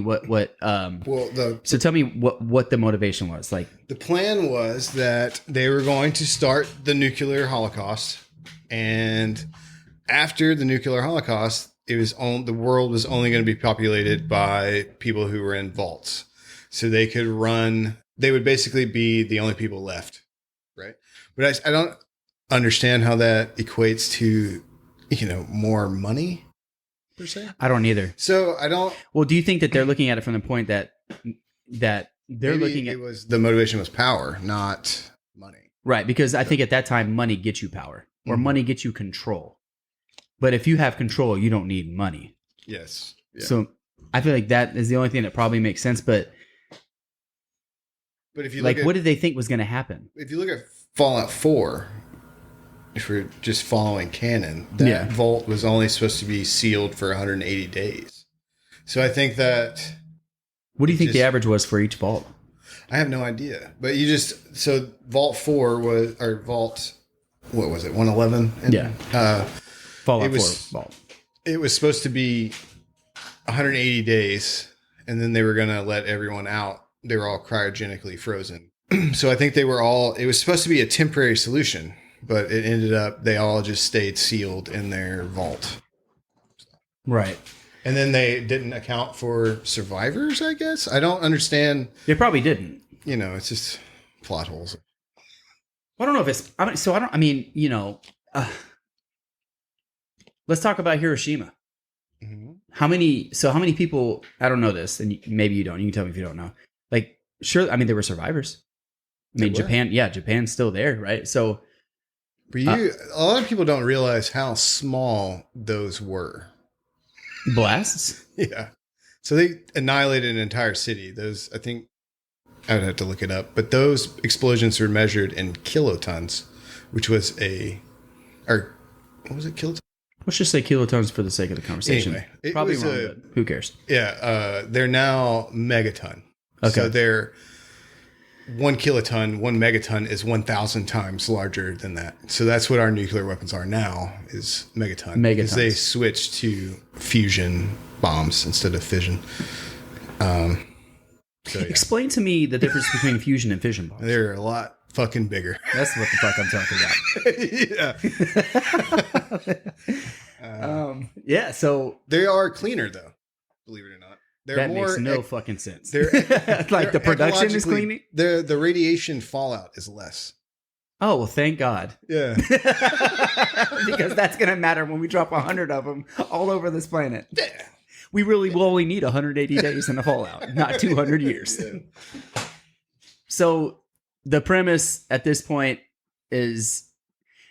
what so tell me what the motivation was. Like, the plan was that they were going to start the nuclear holocaust, and after the nuclear holocaust, the world was only going to be populated by people who were in vaults. So they would basically be the only people left. Right. But I don't understand how that equates to, more money per se. I don't either. So I don't. Well, do you think that they're looking at it from the point that they're looking at the motivation was power, not money. Right. Because I think at that time, money gets you power or mm-hmm. money gets you control. But if you have control, you don't need money. Yes. Yeah. So I feel like that is the only thing that probably makes sense. But if you what did they think was going to happen? If you look at Fallout 4, if we're just following canon, that vault was only supposed to be sealed for 180 days. So I think that What do you think the average was for each vault? I have no idea. But so Vault 4 was, or Vault, what was it, 111? Yeah. Fallout 4 vault. It was supposed to be 180 days, and then they were going to let everyone out. They were all cryogenically frozen. So I think it was supposed to be a temporary solution, but it ended up, they all just stayed sealed in their vault. Right. And then they didn't account for survivors, I guess. I don't understand. They probably didn't. It's just plot holes. I don't know if it's, let's talk about Hiroshima. Mm-hmm. How many people, I don't know this, and maybe you don't, you can tell me if you don't know. Like, sure, there were survivors. Japan's still there, right? So, but a lot of people don't realize how small those were. Blasts? Yeah. So they annihilated an entire city. Those, I think, I would have to look it up, but those explosions were measured in kilotons, which was what was it, kilotons? Let's just say kilotons for the sake of the conversation. Anyway, it probably was wrong, but who cares? Yeah, they're now megaton. Okay. So they're 1 kiloton, 1 megaton is 1,000 times larger than that. So that's what our nuclear weapons are now, is megaton. Megatons. Because they switched to fusion bombs instead of fission. So, yeah. Explain to me the difference between fusion and fission bombs. They're a lot fucking bigger. That's what the fuck I'm talking about. Yeah. So they are cleaner, though. Believe it or not, that makes no fucking sense. They're like the production is cleaning. The radiation fallout is less. Oh well, thank God. Yeah, because that's gonna matter when we drop 100 of them all over this planet. Yeah. We really will only need 180 days in the fallout, not 200 years. Yeah. So the premise at this point is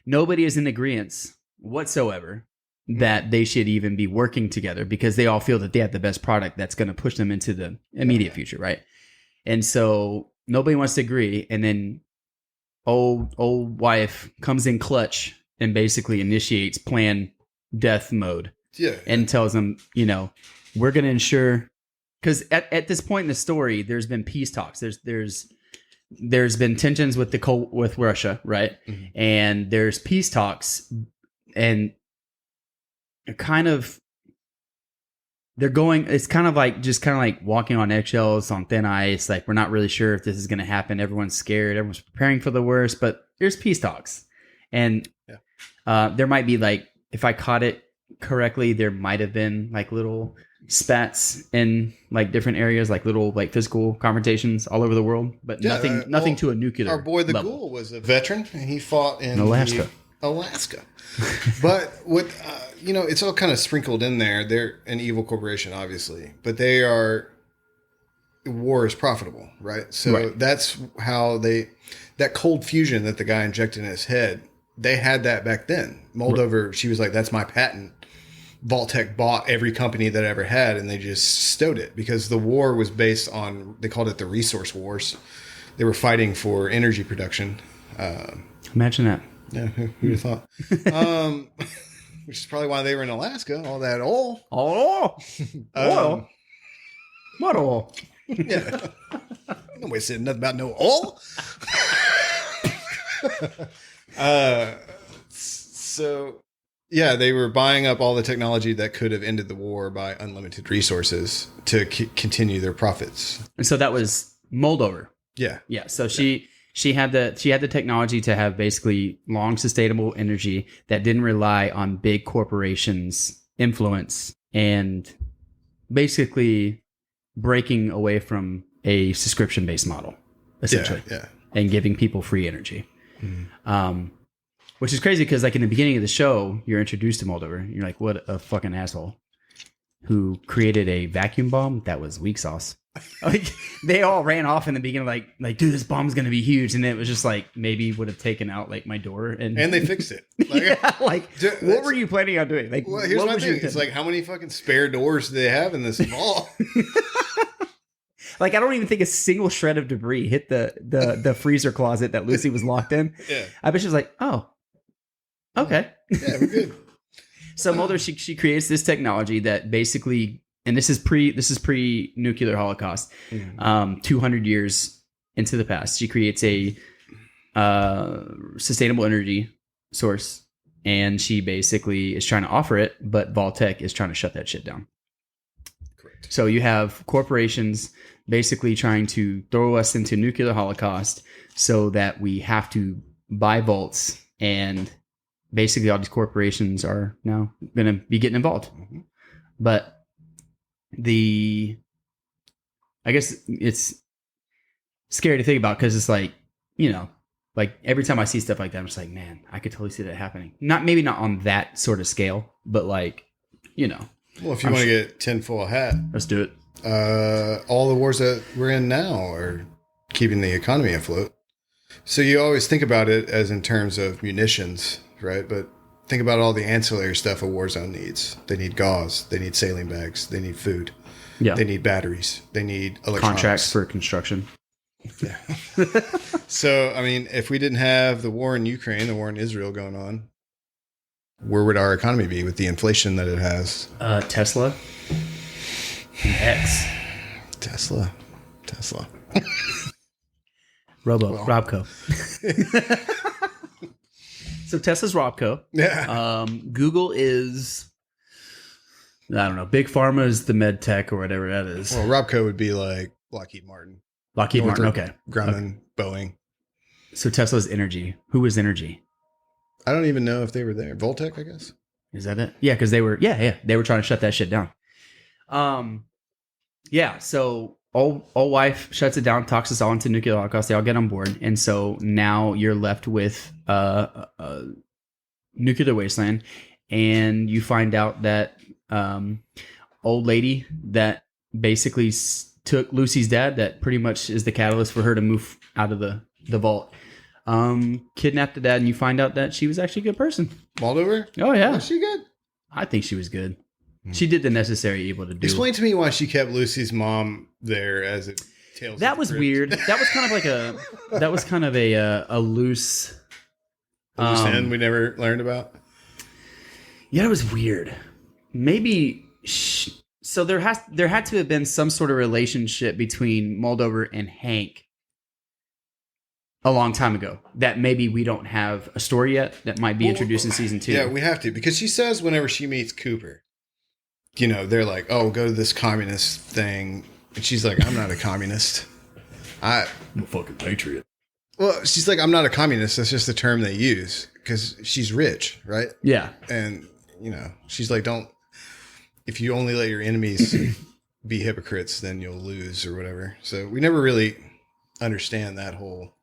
nobody is in agreement whatsoever that they should even be working together because they all feel that they have the best product that's going to push them into the immediate future, right? And so nobody wants to agree. And then old wife comes in clutch and basically initiates planned death mode. Yeah. And tells them, we're going to ensure, because at this point in the story, there's been peace talks. There's been tensions with Russia, right? Mm-hmm. And there's peace talks, and they're kind of like walking on eggshells on thin ice. Like, we're not really sure if this is going to happen. Everyone's scared. Everyone's preparing for the worst, but there's peace talks. And there might be, like, if I caught it correctly, there might have been like little spats in like different areas, like little like physical confrontations all over the world, but nothing to a nuclear Our boy the level. Ghoul was a veteran, and he fought in Alaska. But what it's all kind of sprinkled in there. They're an evil corporation, obviously, but war is profitable, right? So that's how that cold fusion that the guy injected in his head, they had that back then. Moldover, she was like, that's my patent. Vault-Tec bought every company that ever had, and they just stowed it because the war was based on, they called it the resource wars. They were fighting for energy production. Imagine that. Yeah, who would have thought? Which is probably why they were in Alaska. All that oil. Oil? What oil? Yeah. Nobody said nothing about no oil. So yeah, they were buying up all the technology that could have ended the war by unlimited resources to continue their profits. And so that was Moldover. Yeah. Yeah. So she had the technology to have basically long sustainable energy that didn't rely on big corporations' influence and basically breaking away from a subscription-based model, essentially. Yeah. And giving people free energy. Mm-hmm. Which is crazy because, like, in the beginning of the show, you're introduced to Moldover. You're like, what a fucking asshole who created a vacuum bomb that was weak sauce. Like, they all ran off in the beginning, like, dude, this bomb's gonna be huge, and it was just like maybe would have taken out like my door, and they fixed it. Like, what were you planning on doing? Like, well, here's my thing. It's like, how many fucking spare doors do they have in this vault? Like, I don't even think a single shred of debris hit the freezer closet that Lucy was locked in. Yeah, I bet she was like, oh. Okay. Yeah, we're good. So Mulder, she creates this technology that basically and this is pre nuclear holocaust, 200 years into the past. She creates a sustainable energy source, and she basically is trying to offer it, but Vaultec is trying to shut that shit down. Correct. So you have corporations basically trying to throw us into nuclear holocaust so that we have to buy vaults, and basically all these corporations are now going to be getting involved. Mm-hmm. But I guess it's scary to think about, because it's like, like every time I see stuff like that, I'm just like, man, I could totally see that happening. Maybe not on that sort of scale, but like, Well, if you want to get tinfoil hat, let's do it. All the wars that we're in now are keeping the economy afloat. So you always think about it as in terms of munitions, right? But think about all the ancillary stuff a war zone needs. They need gauze. They need saline bags. They need food. Yeah. They need batteries. They need electronics. Contracts for construction. Yeah. So, I mean, if we didn't have the war in Ukraine, the war in Israel going on, where would our economy be with the inflation that it has? Tesla. X. Tesla. Robco. So Tesla's Robco. Yeah. Google is, I don't know, Big Pharma is the med tech or whatever that is. Well, Robco would be like Lockheed Martin. Okay. Grumman, Boeing. So Tesla's energy. Who is energy? I don't even know if they were there. Voltec, I guess. Is that it? Yeah, because they were trying to shut that shit down. Yeah, so old wife shuts it down, talks us all into nuclear holocaust. They all get on board, and so now you're left with nuclear wasteland, and you find out that old lady that basically took Lucy's dad, that pretty much is the catalyst for her to move out of the vault, kidnapped the dad, and you find out that she was actually a good person. Moldover? Oh yeah, Was she good? I think she was good. She did the necessary evil to do. Explain to me why she kept Lucy's mom there as it tails. That was weird. That was kind of like a loose end we never learned about. Yeah, it was weird. Maybe so there had to have been some sort of relationship between Moldover and Hank a long time ago that maybe we don't have a story yet that might be introduced in season 2. Yeah, we have to, because she says whenever she meets Cooper, they're like, oh, go to this communist thing. And she's like, I'm not a communist. I'm a fucking patriot. Well, she's like, I'm not a communist. That's just the term they use because she's rich, right? Yeah. And, she's like, if you only let your enemies be hypocrites, then you'll lose or whatever. So we never really understand that whole.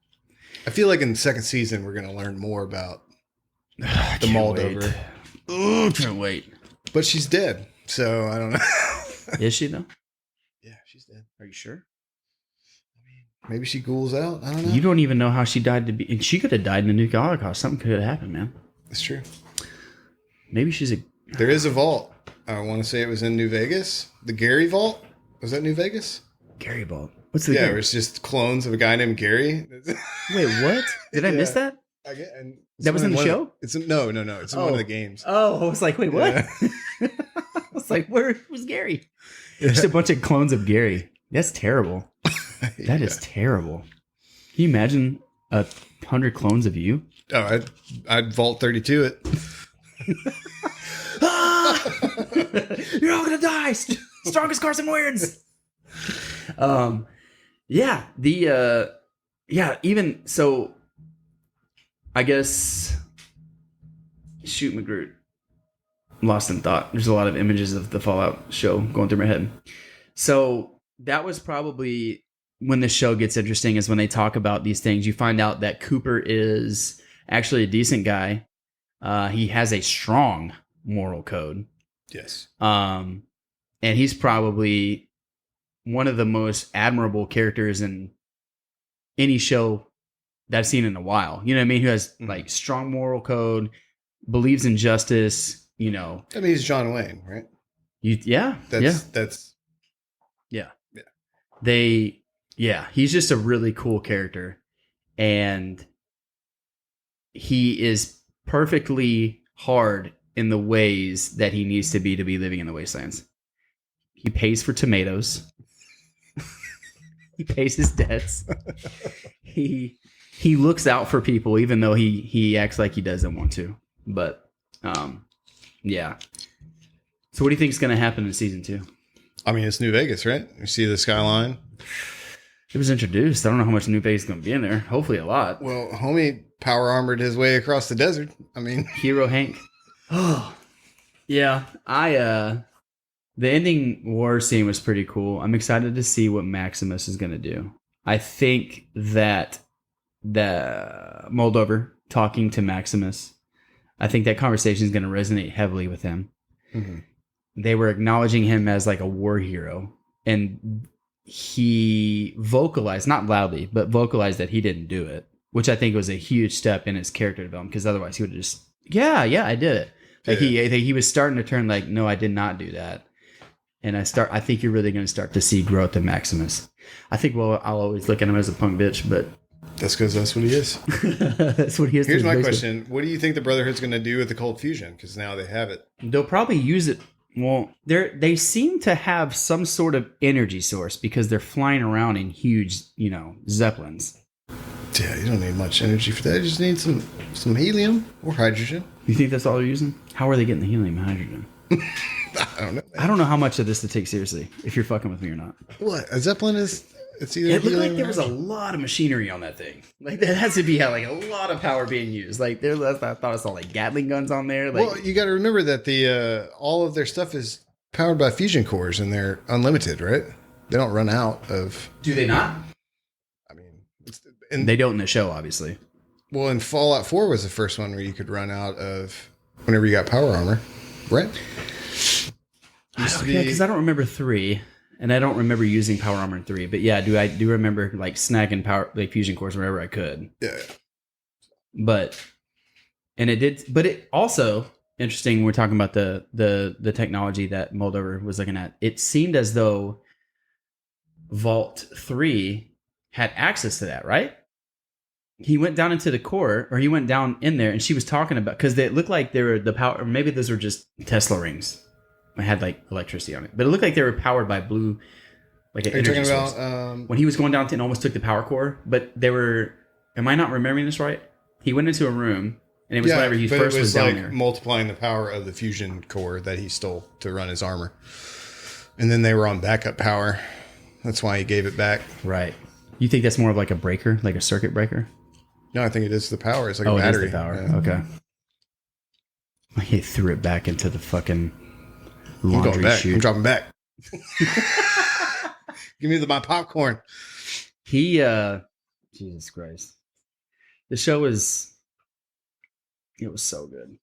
I feel like in the second season, we're going to learn more about the Moldover. Oh, can't wait. But she's dead. So I don't know. Is she though? Yeah, she's dead. Are you sure? Maybe she ghouls out. I don't know. You don't even know how she died and she could have died in the nuclear holocaust. Something could have happened, man. That's true. Maybe she's There is a vault. I want to say it was in New Vegas. The Gary Vault. Was that New Vegas? Gary Vault. What's the? Yeah, it was just clones of a guy named Gary. Wait, what? Did I miss that? That was in the show? No. It's in one of the games. Oh, I was like, wait, what? Yeah. I was like, where was Gary? Yeah. Just a bunch of clones of Gary. That's terrible. That is terrible. Can you imagine 100 clones of you? Oh, I'd Vault 32 it. You're all gonna die. Strongest Carson wins. Yeah. Even so. I guess. Shoot, McGroot. Lost in thought. There's a lot of images of the Fallout show going through my head. So that was probably when the show gets interesting, is when they talk about these things. You find out that Cooper is actually a decent guy. He has a strong moral code. Yes. And he's probably one of the most admirable characters in any show that I've seen in a while. You know what I mean? Who has like strong moral code, believes in justice. I mean, he's John Wayne, right? That's he's just a really cool character, and he is perfectly hard in the ways that he needs to be living in the wastelands. He pays for tomatoes. He pays his debts. He looks out for people, even though he acts like he doesn't want to. But yeah. So what do you think is going to happen in season 2? I mean, it's New Vegas, right? You see the skyline. It was introduced. I don't know how much New Vegas is going to be in there. Hopefully a lot. Well, homie power armored his way across the desert. I mean, Hero Hank. Oh, yeah. The ending war scene was pretty cool. I'm excited to see what Maximus is going to do. I think that the Moldover talking to Maximus, I think that conversation is going to resonate heavily with him. Mm-hmm. They were acknowledging him as like a war hero, and he vocalized, not loudly, but vocalized that he didn't do it, which I think was a huge step in his character development, because otherwise he would have just, yeah, I did it. Like he was starting to turn like, no, I did not do that. And I think you're really going to start to see growth in Maximus. I think, well, I'll always look at him as a punk bitch, but that's because that's what he is. That's what he is. Here's my question. What do you think the Brotherhood's going to do with the cold fusion? Because now they have it. They'll probably use it. Well, they seem to have some sort of energy source because they're flying around in huge, Zeppelins. Yeah, you don't need much energy for that. You just need some helium or hydrogen. You think that's all they're using? How are they getting the helium and hydrogen? I don't know. I don't know how much of this to take seriously, if you're fucking with me or not. What? A Zeppelin is... It's either it looked like there was a lot of machinery on that thing. Like, that has to be like a lot of power being used. Like, I thought I saw like Gatling guns on there. Like, well, you got to remember that the all of their stuff is powered by fusion cores, and they're unlimited, right? They don't run out of... Do they not? I mean... they don't in the show, obviously. Well, and Fallout 4 was the first one where you could run out of whenever you got power armor, right? Yeah, because I don't remember 3, and I don't remember using power armor in 3. But yeah, I do remember like snagging power like fusion cores wherever I could. Yeah. But it also interesting. We're talking about the technology that Moldover was looking at. It seemed as though Vault 3 had access to that, right? He went down into the core, or he went down in there, and she was talking about, because they looked like they were the power, or maybe those were just Tesla rings. I had like electricity on it, but it looked like they were powered by blue, like an energy source. When he was going down to and almost took the power core, but they were. Am I not remembering this right? He went into a room, and it was whenever he first was down there, multiplying the power of the fusion core that he stole to run his armor, and then they were on backup power. That's why he gave it back. Right. You think that's more of like a breaker, like a circuit breaker? No, I think it is the power. It's like a battery. It is the power. Yeah. Okay. He threw it back into the fucking laundry chute. I'm dropping back. Give me my popcorn. Jesus Christ. The show it was so good.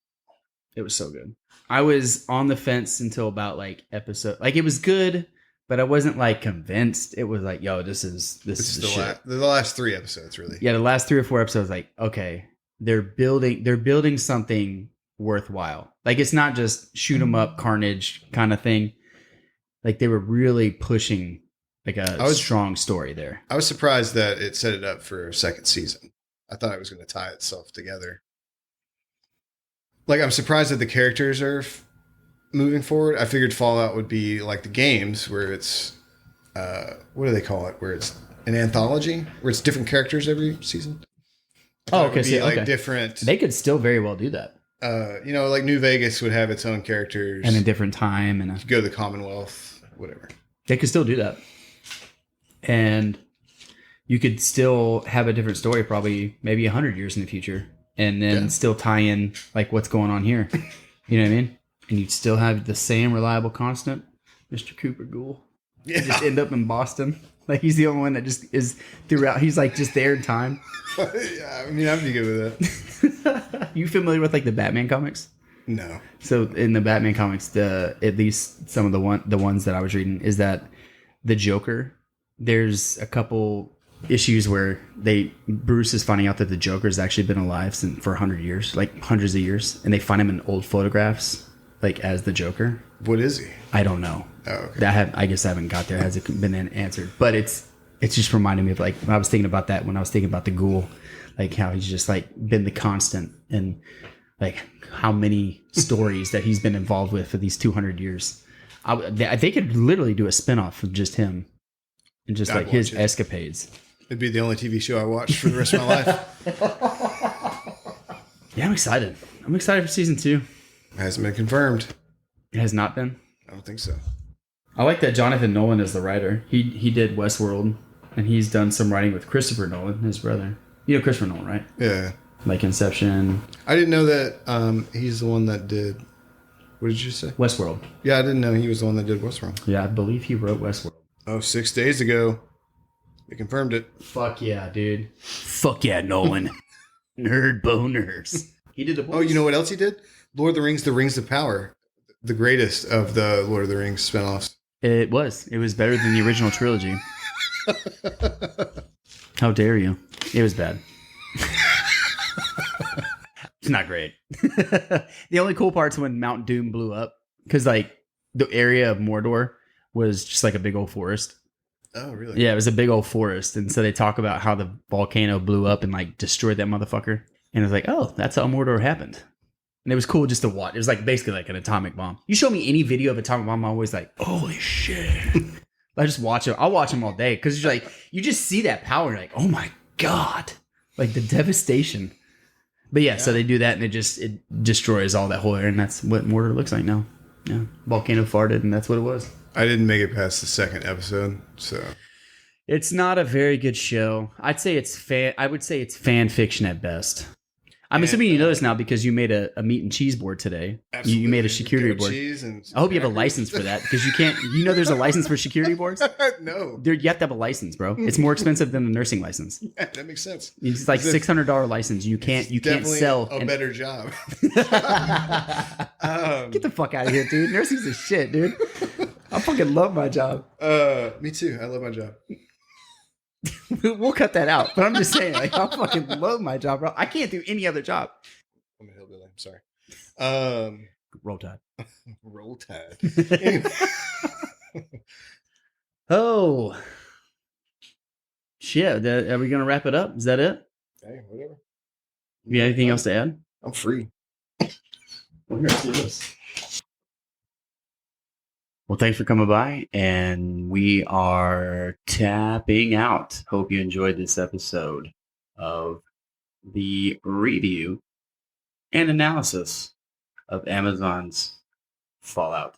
It was so good. I was on the fence until about like episode, like it was good, but I wasn't like convinced. It was like, yo, this is the shit. The last 3 episodes, really. Yeah, the last 3 or 4 episodes, like, okay, they're building something worthwhile. Like, it's not just shoot 'em up carnage kind of thing. Like, they were really pushing like a strong story there. I was surprised that it set it up for a second season. I thought it was going to tie itself together. Like, I'm surprised that the characters are moving forward. I figured Fallout would be like the games where it's, what do they call it? Where it's an anthology, where it's different characters every season. Oh, okay. So, like different. They could still very well do that. Like New Vegas would have its own characters. And a different time. And you go to the Commonwealth, whatever. They could still do that. And you could still have a different story, probably maybe 100 years in the future. And then still tie in like what's going on here. You know what I mean? And you'd still have the same reliable constant, Mr. Cooper Ghoul. Yeah. Just end up in Boston. Like, he's the only one that just is throughout. He's like just there in time. Yeah, I mean, I'd be good with that. You familiar with like the Batman comics? No. So in the Batman comics, at least some of the ones that I was reading, is that the Joker, there's a couple issues where Bruce is finding out that the Joker's actually been alive for 100 years, like hundreds of years, and they find him in old photographs, like as the Joker. What is he? I don't know. Oh, okay. I guess I haven't got there. Has it been answered? But it's just reminding me of like when I was thinking about that when I was thinking about the Ghoul, like how he's just like been the constant and like how many stories that he's been involved with for these 200 years. They could literally do a spinoff of just him and just I'd like his watch it. escapades. It'd be the only TV show I watched for the rest of my life. Yeah, I'm excited. I'm excited for season 2. Hasn't been confirmed. It has not been. I don't think so. I like that Jonathan Nolan is the writer. He did Westworld, and he's done some writing with Christopher Nolan, his brother. You know Christopher Nolan, right? Yeah. Like Inception. I didn't know that he's the one that did... What did you say? Westworld. Yeah, I didn't know he was the one that did Westworld. Yeah, I believe he wrote Westworld. Oh, 6 days ago. They confirmed it. Fuck yeah, dude. Fuck yeah, Nolan. Nerd boners. He did the boys. Oh, you know what else he did? Lord of the Rings, The Rings of Power. The greatest of the Lord of the Rings spinoffs. It was. It was better than the original trilogy. How dare you? It was bad. It's not great. The only cool part's when Mount Doom blew up. Because, like, the area of Mordor was just like a big old forest. Oh, really? Yeah, it was a big old forest. And so they talk about how the volcano blew up and, like, destroyed that motherfucker. And it was like, oh, that's how Mordor happened. And it was cool just to watch. It was like basically like an atomic bomb. You show me any video of atomic bomb, I'm always like, holy shit. I just watch it. I'll watch them all day because you're like, you just see that power. You're like, oh my God. Like the devastation. But yeah, so they do that and it destroys all that whole area. And that's what Mordor looks like now. Yeah. Volcano farted and that's what it was. I didn't make it past the second episode, so. It's not a very good show. I would say it's fan fiction at best. I'm assuming you know this now because you made a meat and cheese board today. You made a charcuterie board. I hope you have a license for that because you can't. You know, there's a license for charcuterie boards. No, you have to have a license, bro. It's more expensive than the nursing license. Yeah, that makes sense. It's like $600 license. You can't sell a better job. Get the fuck out of here, dude. Nursing's a shit, dude. I fucking love my job. Me too. I love my job. We'll cut that out. But I'm just saying, like, I fucking love my job, bro. I can't do any other job. I'm a hillbilly. I'm sorry. Roll Tide. Roll Tide. Oh. Shit. Are we going to wrap it up? Is that it? Hey, whatever. You got anything else to add? I'm free. Well, here, let's do this. Well, thanks for coming by, and we are tapping out. Hope you enjoyed this episode of the review and analysis of Amazon's Fallout